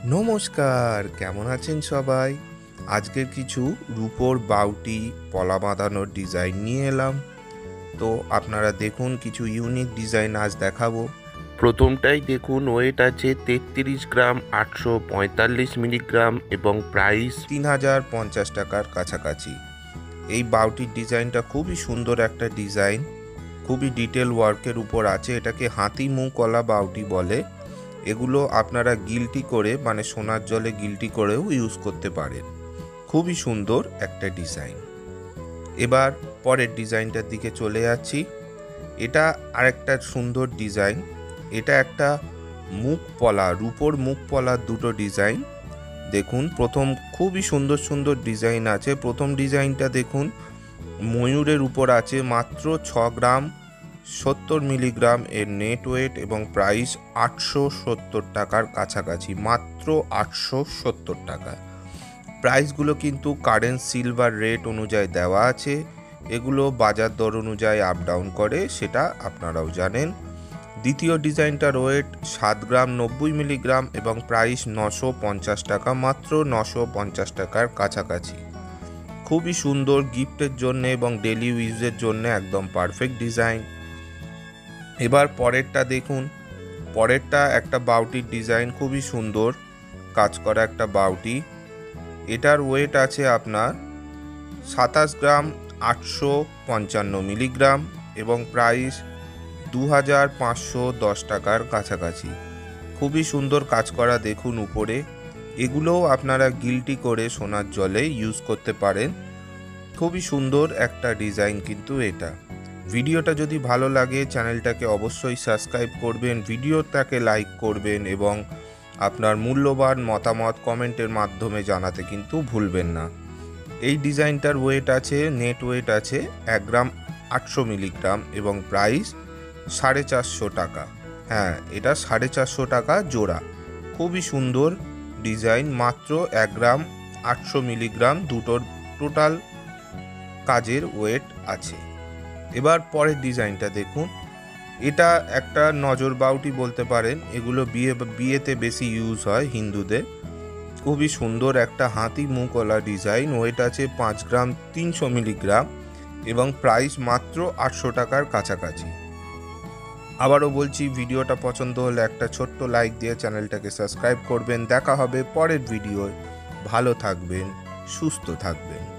নমস্কার, কেমন আছেন সবাই? আজকের কিছু রূপোর বাউটি পলা বাঁধানোর ডিজাইন নিয়ে এলাম। তো আপনারা দেখুন, কিছু ইউনিক ডিজাইন আজ দেখাবো। প্রথমটাই দেখুন, ওয়েট আছে 33 গ্রাম, 845 মিলিগ্রাম এবং প্রাইস 3050 টাকার কাছাকাছি। এই বাউটির ডিজাইনটা খুবই সুন্দর একটা ডিজাইন, খুবই ডিটেল ওয়ার্কের উপর আছে। এটাকে হাতি মুখ কলা বাউটি বলে। এগুলো আপনারা গিল্টি করে, মানে সোনার জলে গিল্টি করেও ইউজ করতে পারেন। খুবই সুন্দর একটা ডিজাইন। এবার পরের ডিজাইনটার দিকে চলে যাচ্ছি। এটা আরেকটা সুন্দর ডিজাইন। এটা একটা মুখ পলা, রূপোর মুখ পলার দুটো ডিজাইন। দেখুন, প্রথম খুবই সুন্দর সুন্দর ডিজাইন আছে। প্রথম ডিজাইনটা দেখুন, ময়ূরের উপর আছে। মাত্র 6 গ্রাম 70 মিলিগ্রাম এর নেট ওয়েট এবং প্রাইস 870 টাকার কাছাকাছি। মাত্র 870 টাকা। প্রাইসগুলো কিন্তু কারেন্ট সিলভার রেট অনুযায়ী দেওয়া আছে। এগুলো বাজার দর অনুযায়ী আপ ডাউন করে, সেটা আপনারাও জানেন। দ্বিতীয় ডিজাইনটার ওয়েট 7 গ্রাম 90 মিলিগ্রাম এবং প্রাইস 950 টাকা। মাত্র 950 টাকার কাছাকাছি। খুবই সুন্দর, গিফটের জন্য এবং ডেলি ইউজের জন্য একদম পারফেক্ট ডিজাইন। এবার পরেরটা দেখুন। পরেরটা একটা বাউটির ডিজাইন, খুবই সুন্দর কাজ করা একটা বাউটি। এটার ওয়েট আছে আপনার 27 গ্রাম 855 মিলিগ্রাম এবং প্রাইস 2510 টাকার কাছাকাছি। খুবই সুন্দর কাজ করা, দেখুন উপরে। এগুলোও আপনারা গিল্টি করে সোনার জলে ইউজ করতে পারেন। খুবই সুন্দর একটা ডিজাইন কিন্তু এটা। ভিডিওটা যদি ভালো লাগে চ্যানেলটাকে অবশ্যই সাবস্ক্রাইব করবেন, ভিডিওটাকে লাইক করবেন এবং আপনার মূল্যবান মতামত কমেন্টের মাধ্যমে জানাতে কিন্তু ভুলবেন না। এই ডিজাইনটার ওয়েট আছে, নেট ওয়েট আছে 1 গ্রাম 800 মিলিগ্রাম এবং প্রাইস 450 টাকা। হ্যাঁ, এটা 450 টাকা জোড়া। খুবই সুন্দর ডিজাইন। মাত্র 1 গ্রাম 800 মিলিগ্রাম দুটোর টোটাল কাজের ওয়েট আছে। এবার পরের ডিজাইনটা দেখুন। এটা একটা নজর বাউটি বলতে পারেন। এগুলো বিয়েতে বেশি ইউজ হয় হিন্দুদের। খুবই সুন্দর একটা হাতি মুখওয়ালা ডিজাইন। ওয়েট আছে 5 গ্রাম 300 মিলিগ্রাম এবং প্রাইস মাত্র 800 টাকার কাছাকাছি। আবারও বলছি, ভিডিওটা পছন্দ হলে একটা ছোট্ট লাইক দিয়ে চ্যানেলটাকে সাবস্ক্রাইব করবেন। দেখা হবে পরের ভিডিওয়। ভালো থাকবেন, সুস্থ থাকবেন।